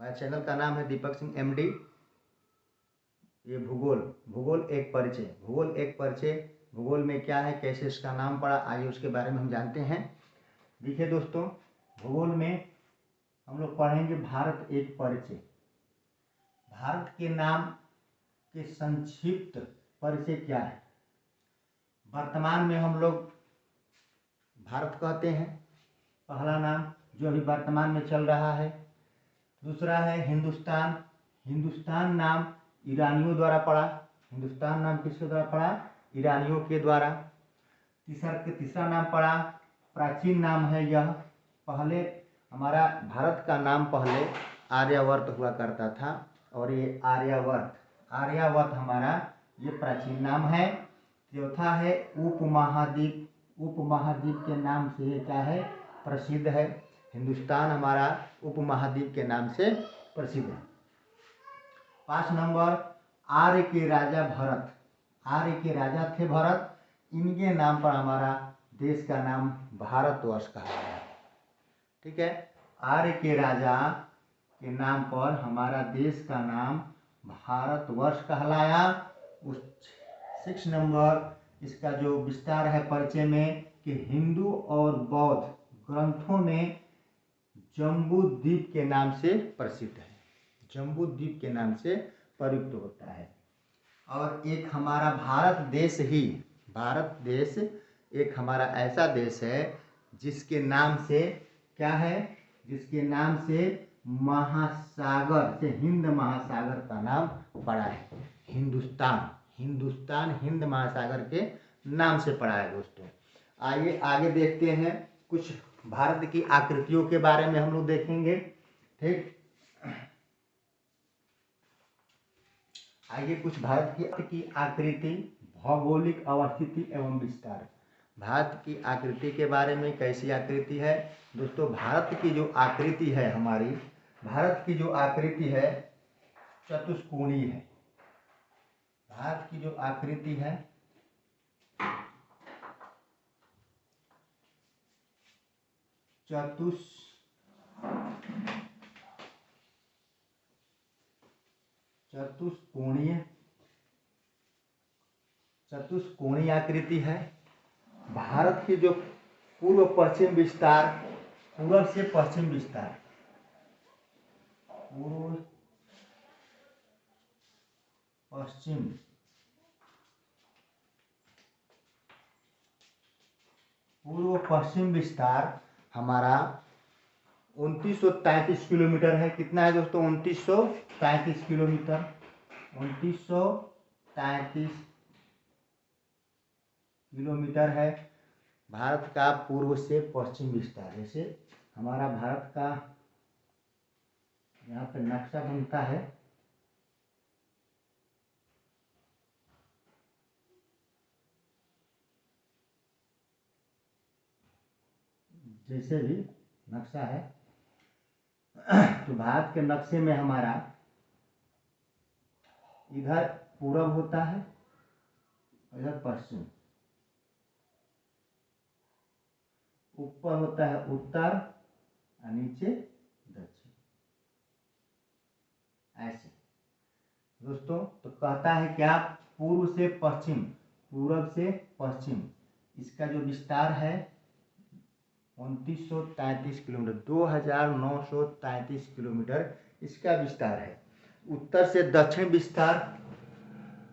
हमारे चैनल का नाम है दीपक सिंह एमडी। ये भूगोल एक परिचय। भूगोल में क्या है, कैसे इसका नाम पड़ा, आइए उसके बारे में हम जानते हैं। देखिए दोस्तों, भूगोल में हम लोग पढ़ेंगे भारत एक परिचय। भारत के नाम के संक्षिप्त परिचय क्या है। वर्तमान में हम लोग भारत कहते हैं, पहला नाम जो अभी वर्तमान में चल रहा है। दूसरा है हिंदुस्तान नाम ईरानियों द्वारा पड़ा। हिंदुस्तान नाम किसके द्वारा पड़ा? ईरानियों के द्वारा। तीसरा नाम पड़ा, प्राचीन नाम है यह। पहले हमारा भारत का नाम पहले आर्यावर्त हुआ करता था, और ये आर्यावर्त हमारा ये प्राचीन नाम है। चौथा है उपमहाद्वीप के नाम से ये क्या है, प्रसिद्ध है। हिंदुस्तान हमारा उपमहाद्वीप के नाम से प्रसिद्ध है। 5 नंबर, आर्य के राजा थे भरत। इनके नाम पर हमारा देश का नाम भारतवर्ष कहा गया। ठीक है, आर्य के राजा के नाम पर हमारा देश का नाम भारतवर्ष कहलाया। 6 नंबर, इसका जो विस्तार है परिचय में कि हिंदू और बौद्ध ग्रंथों में जम्बूद्वीप के नाम से प्रसिद्ध है, जम्बूद्वीप के नाम से प्रयुक्त होता है। और एक हमारा भारत देश एक हमारा ऐसा देश है जिसके नाम से क्या है, जिसके नाम से महासागर से हिंद महासागर का नाम पड़ा है। हिंदुस्तान हिंद महासागर के नाम से पड़ा है। दोस्तों आइए आगे देखते हैं, कुछ भारत की आकृतियों के बारे में हम लोग देखेंगे। ठीक, आइए कुछ भारत की आकृति, भौगोलिक अवस्थिति एवं विस्तार। भारत की आकृति के बारे में, कैसी आकृति है दोस्तों? भारत की जो आकृति है हमारी, भारत की जो आकृति है चतुष्कोणीय है। भारत की जो आकृति है चतुष्कोणीय आकृति है। भारत की जो पूर्व पश्चिम विस्तार, पूर्व से पश्चिम विस्तार, पूर्व पश्चिम विस्तार हमारा 2933 किलोमीटर है। कितना है दोस्तों? 2933 किलोमीटर। 2933 किलोमीटर है भारत का पूर्व से पश्चिम विस्तार। जैसे हमारा भारत का यहाँ पे नक्शा बनता है, जैसे भी नक्शा है तो भारत के नक्शे में हमारा इधर पूरब होता है, इधर पश्चिम, ऊपर होता है उत्तर और नीचे दक्षिण, ऐसे दोस्तों। तो कहता है क्या, पूर्व से पश्चिम, पूरब से पश्चिम, इसका जो विस्तार है 2933 किलोमीटर, 2933 किलोमीटर इसका विस्तार है। उत्तर से दक्षिण विस्तार,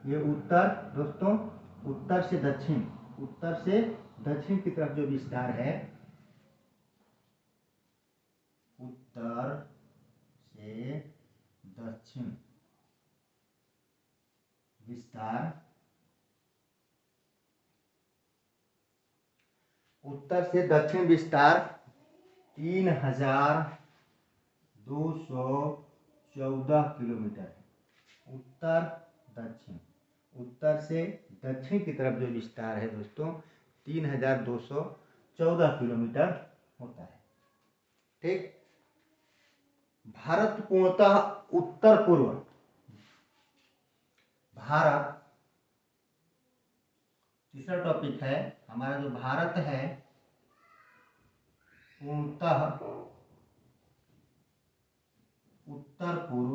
ये उत्तर दोस्तों, उत्तर से दक्षिण की तरफ जो विस्तार है, उत्तर से दक्षिण विस्तार, उत्तर से दक्षिण विस्तार 3214 किलोमीटर है। उत्तर से दक्षिण की तरफ जो विस्तार है दोस्तों 3214 किलोमीटर होता है। ठीक, भारत पूर्णतः उत्तर पूर्व, भारत, तीसरा टॉपिक है हमारा जो भारत है पूर्णतः उत्तर पूर्व।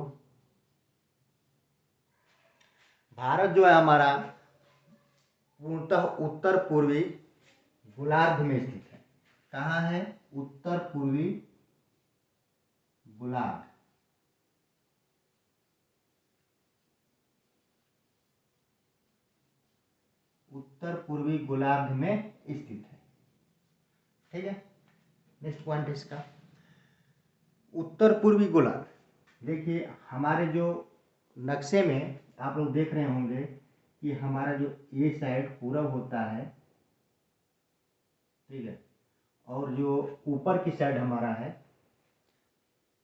भारत जो है हमारा पूर्णतः उत्तर पूर्वी गोलार्ध में स्थित है। कहाँ है? उत्तर पूर्वी गोलार्ध। उत्तर पूर्वी गोलार्ध में स्थित है। ठीक है, नेक्स्ट पॉइंट इसका उत्तर पूर्वी गोलार्ध। देखिए हमारे जो नक्शे में आप लोग देख रहे होंगे कि हमारा जो ये साइड पूरब होता है, ठीक है, और जो ऊपर की साइड हमारा है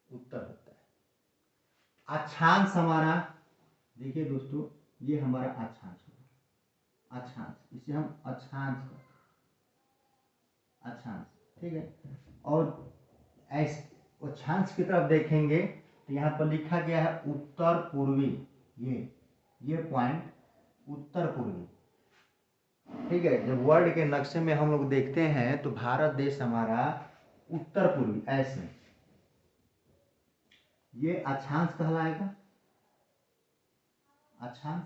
उत्तर होता है। अक्षांश हमारा, देखिए दोस्तों, ये हमारा अक्षांश होगा, अक्षांश, इसे हम अक्षांश कहते हैं, अक्षांश। ठीक है, और ऐसे अक्षांश की तरफ देखेंगे तो यहाँ पर लिखा गया है उत्तर पूर्वी। ये पॉइंट उत्तर पूर्वी। ठीक है, जब वर्ल्ड के नक्शे में हम लोग देखते हैं तो भारत देश हमारा उत्तर पूर्वी ऐसे, ये अक्षांश कहलाएगा, अक्षांश।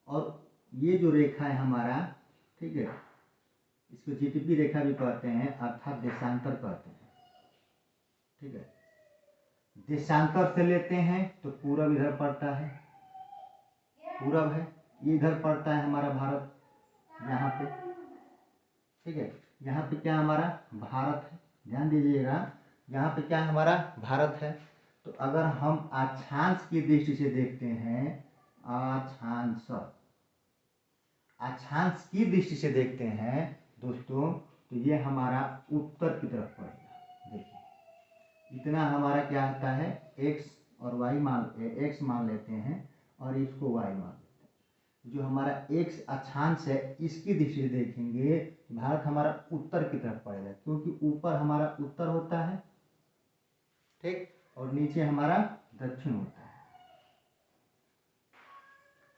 और ये जो रेखा है हमारा, ठीक है, इसको जीटीपी रेखा भी कहते हैं, अर्थात देशांतर कहते हैं। ठीक है, देशांतर से लेते हैं तो पूरब इधर पड़ता है, पूरब है, ये इधर पड़ता है हमारा भारत, यहाँ पे। ठीक है, यहाँ पे क्या हमारा भारत है, ध्यान दीजिएगा, यहाँ पे क्या हमारा भारत है। तो अगर हम अक्षांश की दृष्टि से देखते हैं, अक्षांश, अक्षांश की दृष्टि से देखते हैं दोस्तों, तो ये हमारा उत्तर की तरफ पड़ेगा। देखिए इतना हमारा क्या होता है, एक्स और वाई एक्स मान लेते हैं और इसको वाई मान लेते हैं। जो हमारा एक्स अक्षांश है इसकी दृष्टि से देखेंगे भारत हमारा उत्तर की तरफ पड़ेगा, क्योंकि ऊपर हमारा उत्तर होता है, ठीक, और नीचे हमारा दक्षिण होता है।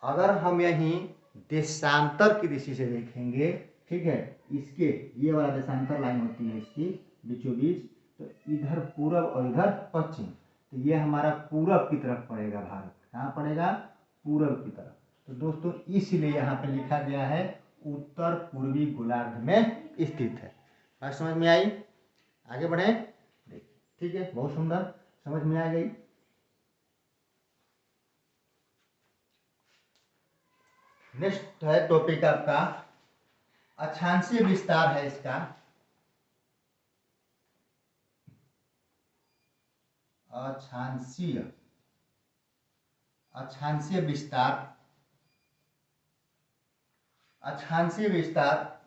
अगर हम यहीं देशांतर की दृष्टि से देखेंगे, ठीक है, इसके ये वाला देशांतर लाइन होती है इसकी बीचों बीच, तो इधर पूरब और इधर पश्चिम, तो ये हमारा पूरब की तरफ पड़ेगा भारत। कहाँ पड़ेगा? पूरब की तरफ। तो दोस्तों इसलिए यहाँ पे लिखा गया है उत्तर पूर्वी गोलार्ध में स्थित है। बात समझ में आई? आगे बढ़े, देखिए, ठीक है, बहुत सुंदर, समझ में आ गई। नेक्स्ट है टॉपिक आपका अक्षांशीय विस्तार है इसका। अक्षांशीय, अक्षांशीय विस्तार, अक्षांशीय विस्तार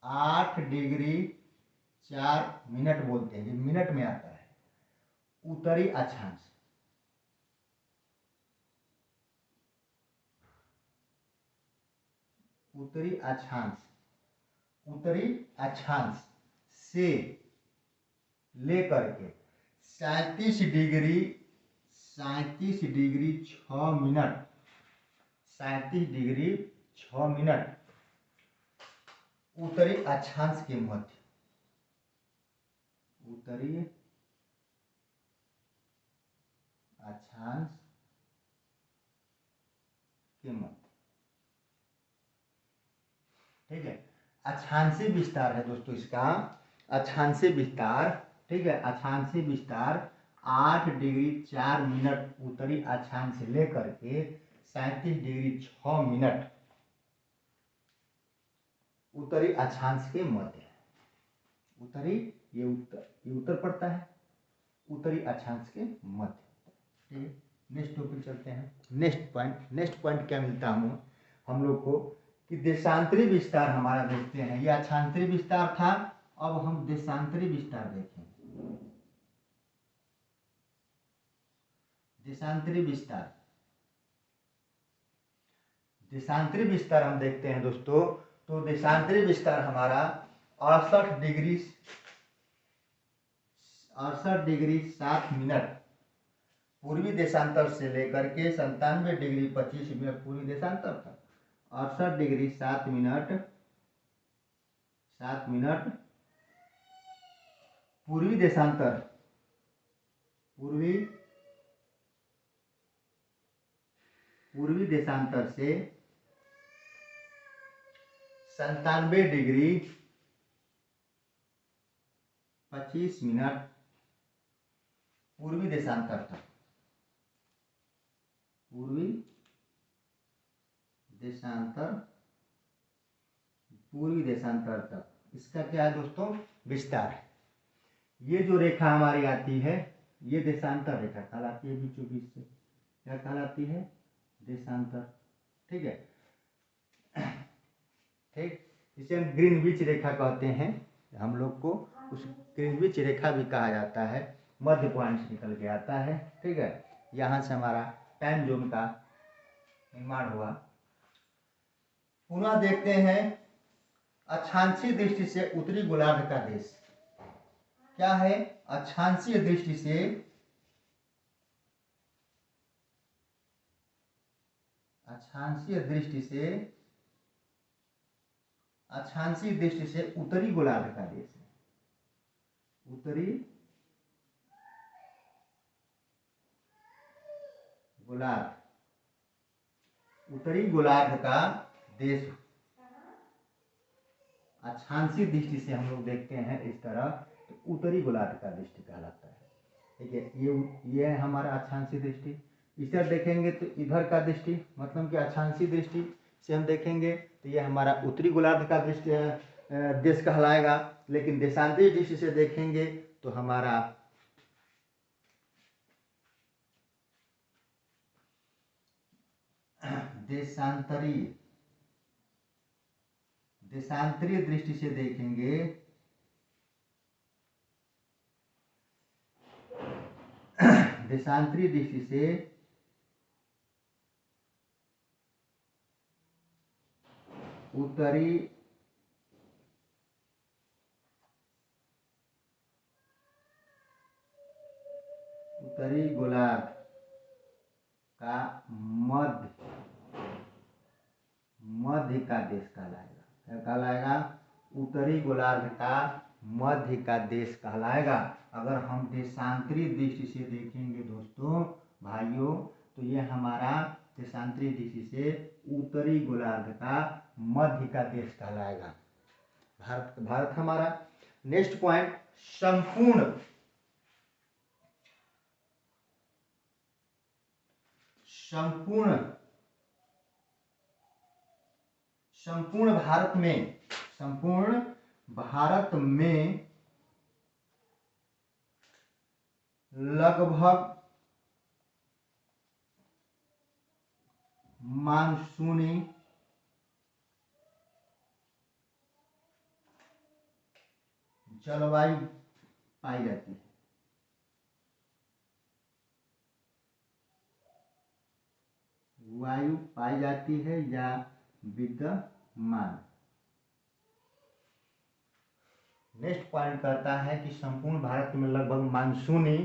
8 डिग्री 4 मिनट बोलते हैं, ये मिनट में आता है। उत्तरी अक्षांश, उत्तरी अक्षांश, उत्तरी अक्षांश से लेकर के 37 डिग्री 6 मिनट, 37 डिग्री 6 मिनट उत्तरी अक्षांश के मध्य, उत्तरी अक्षांश के मध्य। ठीक है, अक्षांशीय विस्तार है दोस्तों इसका, अक्षांशीय विस्तार। ठीक है, अक्षांशीय विस्तार 8 डिग्री 4 मिनट उत्तरी अक्षांश से लेकर के 37 डिग्री 6 मिनट उत्तरी अक्षांश के मध्य। उत्तरी, ये उत्तर पड़ता है, उत्तरी अक्षांश के मध्य। ठीक है, नेक्स्ट टॉपिक चलते हैं। नेक्स्ट पॉइंट क्या मिलता है हम लोग को कि देशांतरी विस्तार हमारा देखते हैं। यह अक्षांतरी विस्तार था, अब हम देशांतरी विस्तार देखेंगे। देशांतरी विस्तार, देशांतरी विस्तार हम देखते हैं दोस्तों, तो देशांतरी विस्तार हमारा 68 डिग्री 7 मिनट पूर्वी देशांतर से लेकर के 97 डिग्री 25 मिनट पूर्वी देशांतर तक, 68 डिग्री 7 मिनट पूर्वी देशांतर, पूर्वी देशांतर से 97 डिग्री 25 मिनट पूर्वी देशांतर तक, पूर्वी देशांतर तक इसका क्या है दोस्तों, विस्तार है। ये जो रेखा हमारी आती है ये देशांतर रेखा कहलाती है, बीचों बीच से क्या कहलाती है, देशांतर। ठीक है, ठीक, इसे हम ग्रीनविच रेखा कहते हैं। हम लोग को उस ग्रीनविच रेखा भी कहा जाता है, मध्य पॉइंट से निकल के आता है। ठीक है, यहाँ से हमारा टाइम जोन का निर्माण हुआ। पुनः देखते हैं अक्षांशीय दृष्टि से उत्तरी गोलार्ध का देश क्या है। अक्षांशीय दृष्टि से उत्तरी गोलार्ध का देश है। उत्तरी गोलार्ध का देश अक्षांशीय दृष्टि से हम लोग देखते हैं इस तरह, तो उत्तरी गोलार्ध का दृष्टि कहलाता है। ठीक है, ये है हमारा अक्षांशीय दृष्टि। इधर देखेंगे तो इधर का दृष्टि, मतलब कि अक्षांशीय दृष्टि से हम देखेंगे तो ये हमारा उत्तरी गोलार्ध का दृष्टि देश कहलाएगा। लेकिन देशांतरीय दृष्टि से देखेंगे तो हमारा देशांतरीय दृष्टि से देखेंगे देशांतरीय दृष्टि से उत्तरी गोलार्ध का मध्य का देश कहलाएगा। क्या कहलाएगा, उत्तरी गोलार्ध का मध्य का देश कहलाएगा। अगर हम देशांतरीय दृष्टि से देखेंगे दोस्तों भाइयों, तो ये हमारा देशांतरीय दृष्टि से उत्तरी गोलार्ध का मध्य का देश कहलाएगा। भारत हमारा। नेक्स्ट पॉइंट, संपूर्ण भारत में लगभग मानसूनी जलवायु पाई जाती है। वायु पाई जाती है या विद्यमान। नेक्स्ट पॉइंट कहता है कि संपूर्ण भारत में लगभग मानसूनी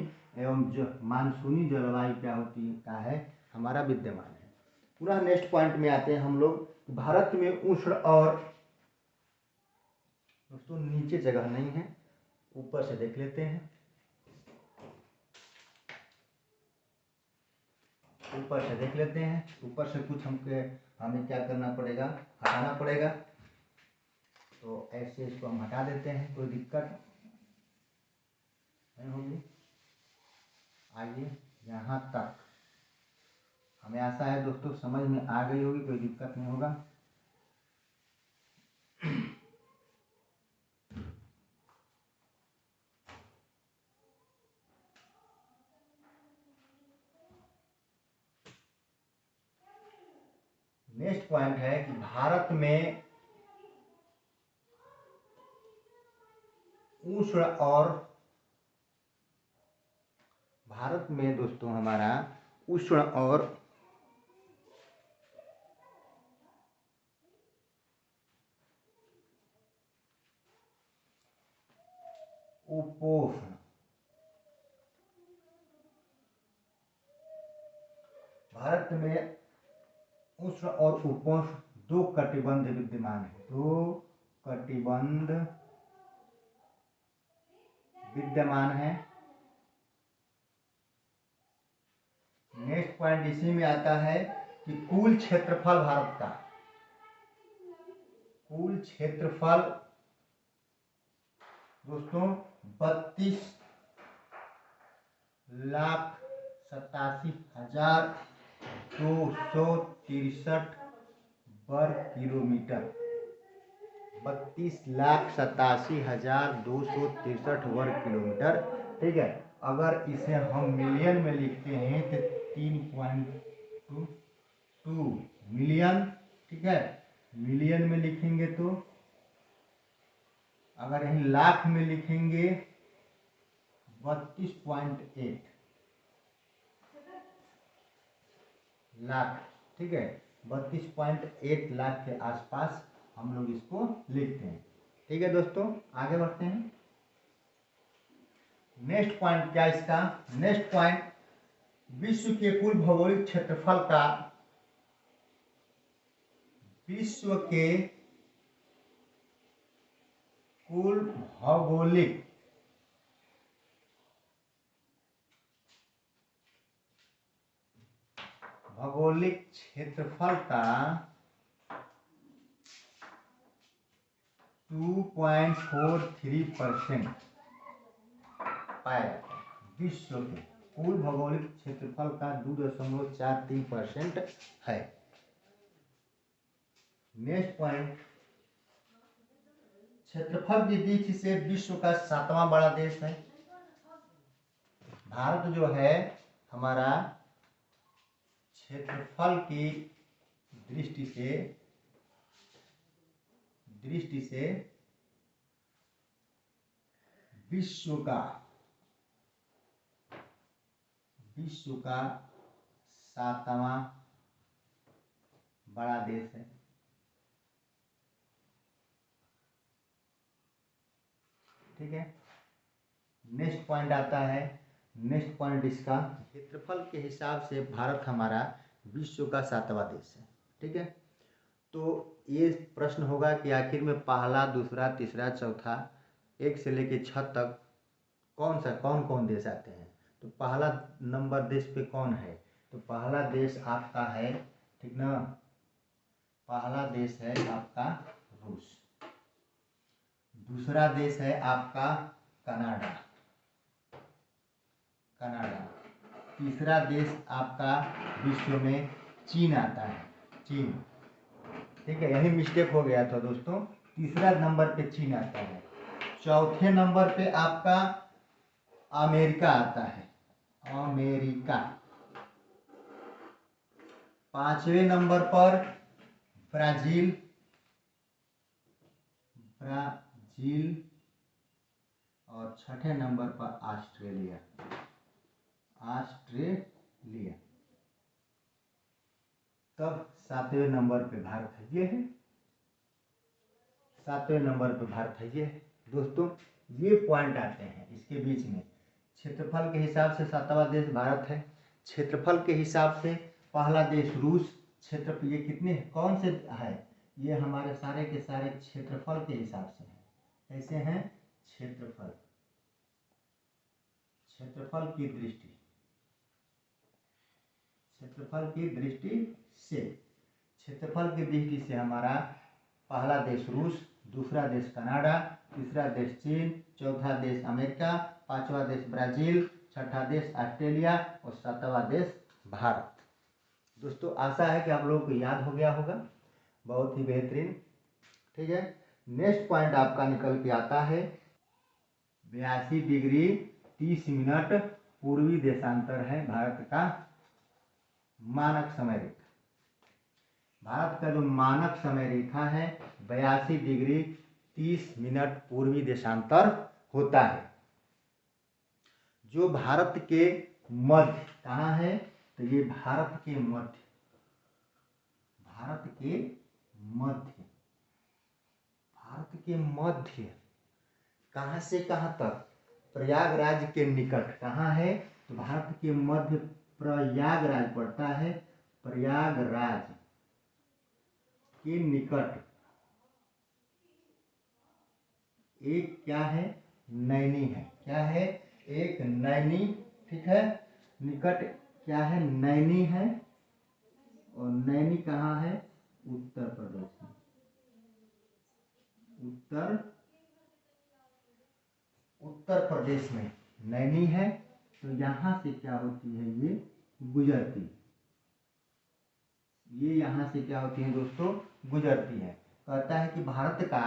जलवायु क्या होती है हमारा विद्यमान है। पुनः नेक्स्ट पॉइंट में आते हैं हम लोग। भारत में उष्ण और दोस्तों नीचे जगह नहीं है, ऊपर से देख लेते हैं। ऊपर से कुछ हमें क्या करना पड़ेगा, हटाना पड़ेगा। तो ऐसे इसको हम हटा देते हैं, कोई दिक्कत नहीं होगी। आइए यहाँ तक हमें आशा है दोस्तों समझ में आ गई होगी, कोई दिक्कत नहीं होगा। नेक्स्ट पॉइंट है कि भारत में दोस्तों हमारा उष्ण और उपोष्ण भारत में उष्ण और उपोष्ण दो कटिबंध विद्यमान है। विद्यमान है। नेक्स्ट पॉइंट इसी में आता है कि कुल क्षेत्रफल भारत का, कुल क्षेत्रफल दोस्तों 32,87,263 वर्ग किलोमीटर। 32,87,263 वर्ग किलोमीटर। ठीक है, अगर इसे हम मिलियन में लिखते हैं तो 3.22 मिलियन। ठीक है, मिलियन में लिखेंगे तो, अगर यही लाख में लिखेंगे 32.8 लाख। ठीक है, 32.8 लाख के आसपास हम लोग इसको लिखते हैं। ठीक है दोस्तों, आगे बढ़ते हैं। नेक्स्ट पॉइंट क्या इसका, नेक्स्ट पॉइंट विश्व के कुल भौगोलिक क्षेत्रफल का, विश्व के कुल भौगोलिक क्षेत्रफल का 2.43% पाया जाता है। विश्व के कुल भौगोलिक क्षेत्रफल का 2.43% है। नेक्स्ट पॉइंट, क्षेत्रफल की दृष्टि से विश्व का 7वां बड़ा देश है। भारत जो है हमारा क्षेत्रफल की दृष्टि से विश्व का 7वां बड़ा देश है। ठीक है, नेक्स्ट पॉइंट आता है, नेक्स्ट पॉइंट इसका, क्षेत्रफल के हिसाब से भारत हमारा विश्व का 7वां देश है। ठीक है, तो ये प्रश्न होगा कि आखिर में पहला, दूसरा, तीसरा, चौथा, 1 से लेके 6 तक कौन कौन देश आते हैं। तो पहला नंबर देश पे कौन है, तो पहला देश आपका है, ठीक ना, पहला देश है आपका रूस। दूसरा देश है आपका कनाडा। तीसरा देश आपका विश्व में चीन आता है, चीन। ठीक है, यही मिस्टेक हो गया था दोस्तों, तीसरा नंबर पे चीन आता है। चौथे नंबर पे आपका अमेरिका आता है, अमेरिका। 5वें नंबर पर ब्राजील, और 6ठे नंबर पर ऑस्ट्रेलिया। तब 7वें नंबर पे भारत है, ये है 7वें नंबर पे भारत है, ये है दोस्तों। ये पॉइंट आते हैं इसके बीच में। क्षेत्रफल के हिसाब से 7वां देश भारत है, क्षेत्रफल के हिसाब से पहला देश रूस। क्षेत्र ये कितने कौन से है, ये हमारे सारे के सारे क्षेत्रफल के हिसाब से है। कैसे हैं, क्षेत्रफल की दृष्टि से हमारा पहला देश रूस, दूसरा देश कनाडा, तीसरा देश चीन, चौथा देश अमेरिका, 5वां देश ब्राजील, 6ठा देश ऑस्ट्रेलिया और 7वां देश भारत। दोस्तों आशा है कि आप लोगों को याद हो गया होगा, बहुत ही बेहतरीन। ठीक है, नेक्स्ट पॉइंट आपका निकल के आता है 82 डिग्री 30 मिनट पूर्वी देशांतर है भारत का मानक समय रेखा। भारत का जो मानक समय रेखा है 82 डिग्री 30 मिनट पूर्वी देशांतर होता है, जो भारत के मध्य कहाँ है, तो ये भारत के मध्य कहाँ से कहाँ तक, प्रयागराज के निकट कहाँ है, तो भारत के मध्य प्रयागराज पड़ता है, प्रयागराज के निकट एक क्या है, नैनी है। क्या है? एक नैनी, ठीक है, निकट क्या है? नैनी है। और नैनी कहाँ है? उत्तर प्रदेश में। उत्तर प्रदेश में नैनी है। तो यहाँ से क्या होती है? ये गुजरती, ये यहाँ से क्या होती है दोस्तों? गुजरती है। कहता है कि भारत का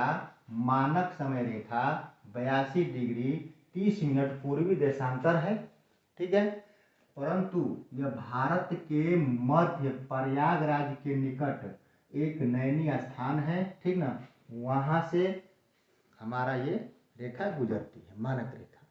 मानक समय रेखा 82 डिग्री 30 मिनट पूर्वी देशांतर है, ठीक है, परंतु यह भारत के मध्य प्रयागराज के निकट एक नैनी स्थान है, ठीक ना, वहाँ से हमारा ये रेखा गुजरती है, मानक रेखा।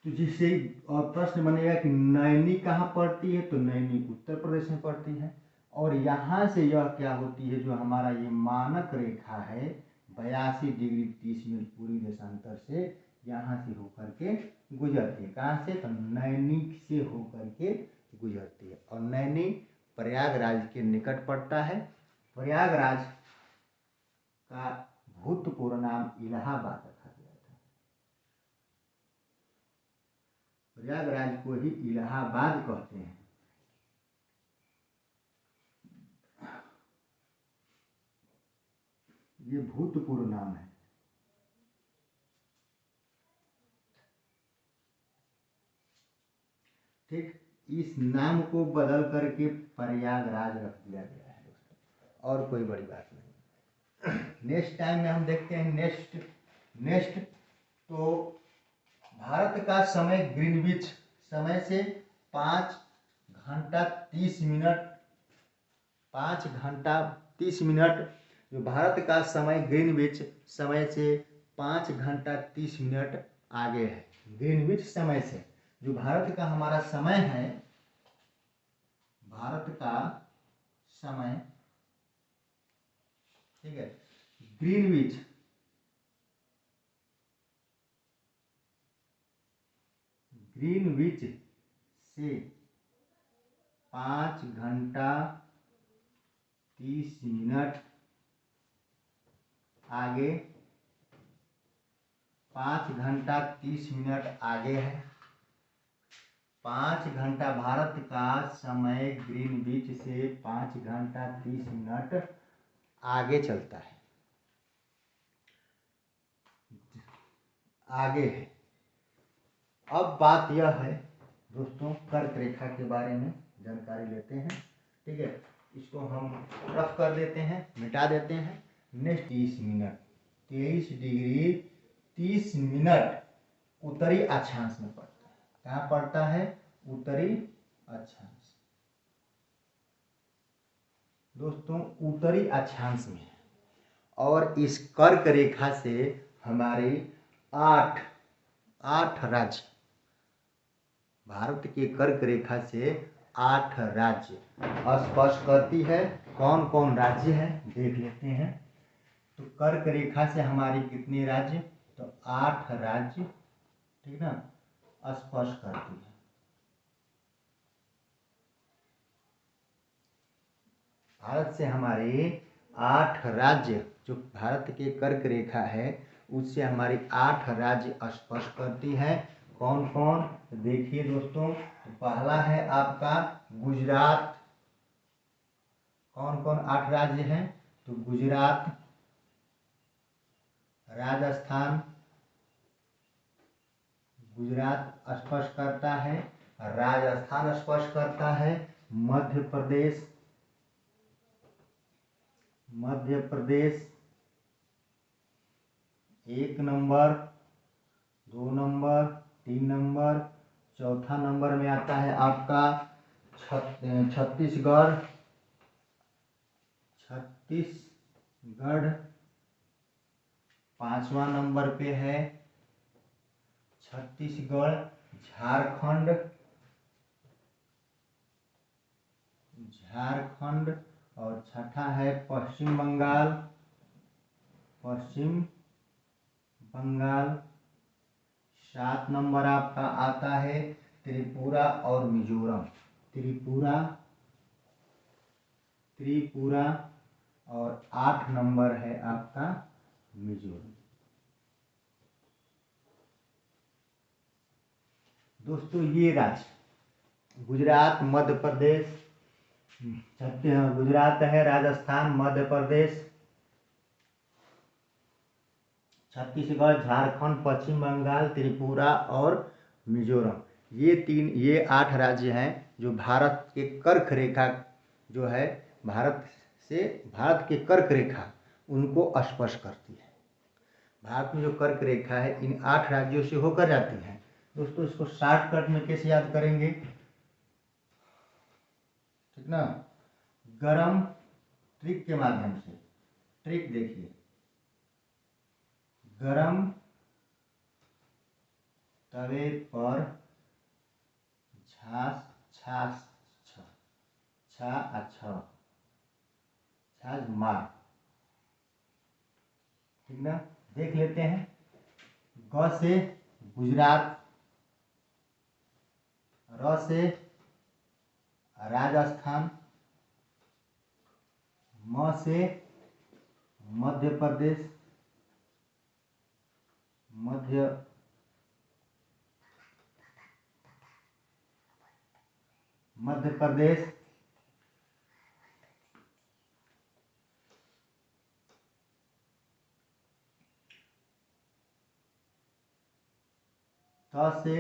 तो जिससे प्रश्न बनेगा कि नैनी कहाँ पड़ती है? तो नैनी उत्तर प्रदेश में पड़ती है। और यहाँ से यह क्या होती है? जो हमारा ये मानक रेखा है 82 डिग्री 30 मिनट पूरी देशांतर से यहाँ से होकर के गुजरती है। कहाँ से? तो नैनी से होकर के गुजरती है। और नैनी प्रयागराज के निकट पड़ता है। प्रयागराज का भूतपूर्व नाम इलाहाबाद रखा गया था। प्रयागराज को ही इलाहाबाद कहते हैं। ये भूतपूर्व नाम है। ठीक, इस नाम को बदल करके प्रयागराज रख दिया गया है दोस्तों, और कोई बड़ी बात नहीं। नेक्स्ट टाइम में हम देखते हैं नेक्स्ट तो भारत का समय ग्रीनविच समय से 5 घंटा 30 मिनट 5 घंटा 30 मिनट, जो भारत का समय ग्रीनविच समय से 5 घंटा 30 मिनट आगे है। ग्रीनविच समय से जो भारत का हमारा समय है, भारत का समय, ठीक है, ग्रीनविच से 5 घंटा 30 मिनट आगे, 5 घंटा 30 मिनट आगे है। 5 घंटा भारत का समय ग्रीनविच से 5 घंटा 30 मिनट आगे चलता है, आगे है। अब बात यह है दोस्तों, कर्क रेखा के बारे में जानकारी लेते हैं, ठीक है, इसको हम रफ कर देते हैं, मिटा देते हैं। नेक्स्ट 30 मिनट 23 डिग्री 30 मिनट उत्तरी अक्षांश में पड़ता है। कहाँ पड़ता है? उत्तरी अक्षांश दोस्तों, उत्तरी अक्षांश में। और इस कर्क रेखा से हमारे 8 राज्य, भारत के कर्क रेखा से 8 राज्य स्पर्श करती है। कौन कौन राज्य है देख लेते हैं। तो कर्क रेखा से हमारी कितने राज्य? तो 8 राज्य, ठीक ना, स्पर्श करती है। भारत से हमारे 8 राज्य, जो भारत के कर्क रेखा है उससे हमारी 8 राज्य स्पर्श करती है। कौन कौन? देखिए दोस्तों, पहला है आपका गुजरात। कौन कौन 8 राज्य हैं? तो गुजरात, राजस्थान, गुजरात स्पर्श करता है, राजस्थान स्पर्श करता है, Madhya Pradesh, Madhya Pradesh 1 number, 2 number, 3 number, चौथा नंबर में आता है आपका छत्तीसगढ़, छत्तीसगढ़ 5वां नंबर पे है छत्तीसगढ़, झारखंड, झारखंड, और छठा है पश्चिम बंगाल, पश्चिम बंगाल। 7 नंबर आपका आता है त्रिपुरा और मिजोरम, त्रिपुरा, त्रिपुरा, और 8 नंबर है आपका मिजोरम। दोस्तों ये राज्य गुजरात, मध्य प्रदेश, गुजरात है, राजस्थान, मध्य प्रदेश, छत्तीसगढ़, झारखंड, पश्चिम बंगाल, त्रिपुरा और मिजोरम, ये 8 राज्य हैं जो भारत के कर्क रेखा जो है, भारत के कर्क रेखा उनको स्पर्श करती है। भारत में जो कर्क रेखा है इन 8 राज्यों से होकर जाती है। दोस्तों इसको शॉर्टकट में कैसे याद करेंगे, ठीक ना, गरम ट्रिक के माध्यम से। ट्रिक देखिए, गरम तवे पर छाछ मार, ठीक ना। देख लेते हैं, ग से गुजरात, र से राजस्थान, म से मध्य प्रदेश, मध्य प्रदेश, त से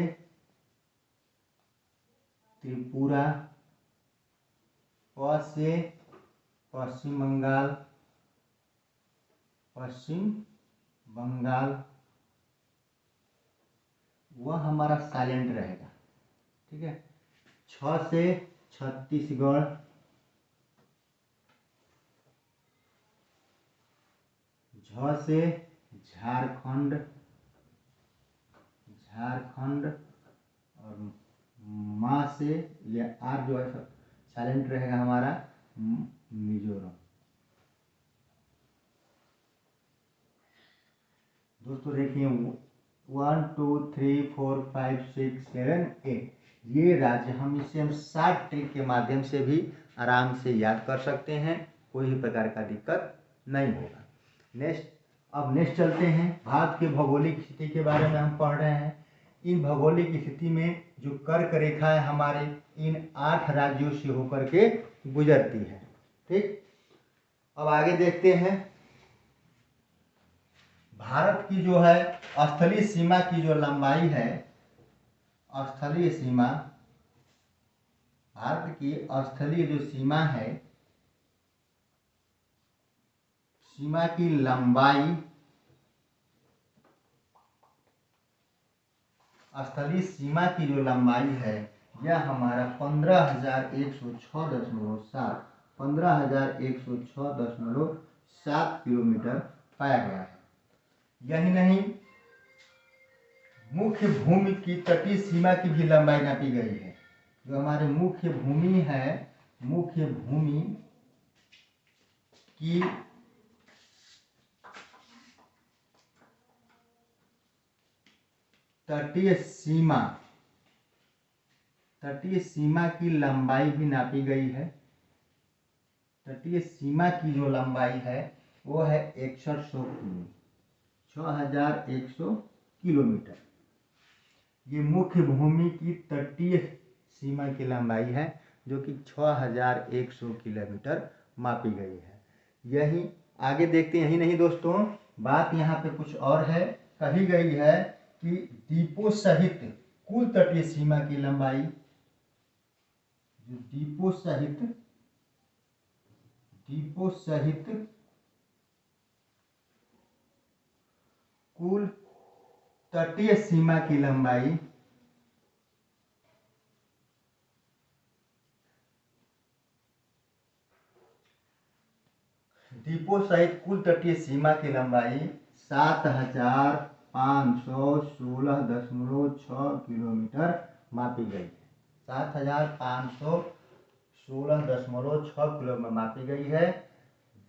त्रिपुरा, प से पश्चिम बंगाल, वह हमारा साइलेंट रहेगा, ठीक है। छ से छत्तीसगढ़, झ से झारखंड और मा से, ये आर जो है साइलेंट रहेगा हमारा, मिजोरम। दोस्तों देखिए 1 2 3 4 5 6 7 8 ये राज्य हम शॉर्ट ट्रिक के माध्यम से भी आराम से याद कर सकते हैं, कोई भी प्रकार का दिक्कत नहीं होगा। नेक्स्ट चलते हैं, भारत के भौगोलिक स्थिति के बारे में हम पढ़ रहे हैं। इन भौगोलिक स्थिति में जो कर्क रेखा है हमारे इन 8 राज्यों से होकर के गुजरती है, ठीक। अब आगे देखते हैं, भारत की जो है स्थलीय सीमा की जो लंबाई है, स्थलीय सीमा, भारत की स्थलीय जो सीमा है, सीमा की लंबाई, स्थलीय सीमा की जो लंबाई है यह हमारा 15,106.7 किलोमीटर पाया गया है। यही नहीं, मुख्य भूमि की तटीय सीमा की भी लंबाई नापी गई है। जो हमारे मुख्य भूमि है, मुख्य भूमि की तटीय सीमा की लंबाई भी नापी गई है। तटीय सीमा की जो लंबाई है वो है 6100 किलोमीटर। ये मुख्य भूमि की तटीय सीमा की लंबाई है जो कि 6100 किलोमीटर मापी गई है। यही आगे देखते हैं। यही नहीं दोस्तों, बात यहाँ पे कुछ और है, कही गई है कि द्वीपों सहित कुल तटीय सीमा की लंबाई, जो द्वीपों सहित कुल तटीय सीमा की लंबाई द्वीपों सहित कुल तटीय सीमा की लंबाई 7,516.6 किलोमीटर मापी गई है। 7,516.6 किलोमीटर मापी गई है।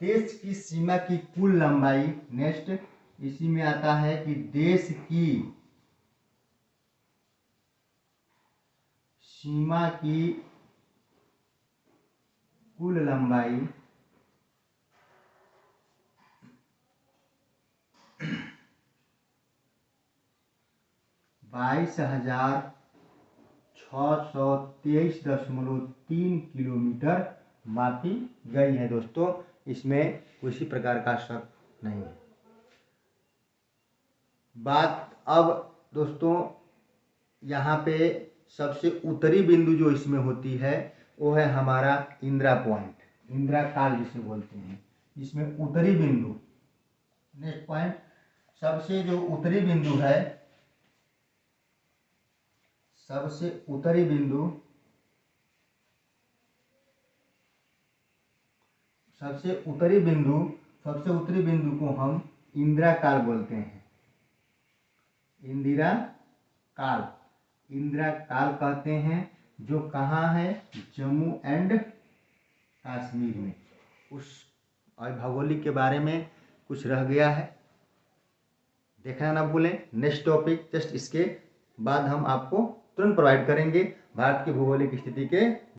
देश की सीमा की कुल लंबाई, नेक्स्ट इसी में आता है कि देश की सीमा की कुल लंबाई 22,000 623.3 किलोमीटर मापी गई है दोस्तों। इसमें किसी प्रकार का शक नहीं है। बात अब दोस्तों यहाँ पे सबसे उत्तरी बिंदु जो इसमें होती है वो है हमारा इंदिरा पॉइंट, इंदिरा काल जिसे बोलते हैं। इसमें उत्तरी बिंदु, नेक्स्ट पॉइंट, सबसे जो उत्तरी बिंदु है, सबसे उत्तरी बिंदु, सबसे उत्तरी बिंदु को हम इंदिरा काल बोलते हैं। इंदिरा काल कहते हैं, जो कहाँ है, जम्मू एंड कश्मीर में। उस भौगोलिक के बारे में कुछ रह गया है, देखना ना भूलें। नेक्स्ट टॉपिक जस्ट इसके बाद हम आपको तुरंत प्रोवाइड करेंगे भारत की भौगोलिक स्थिति के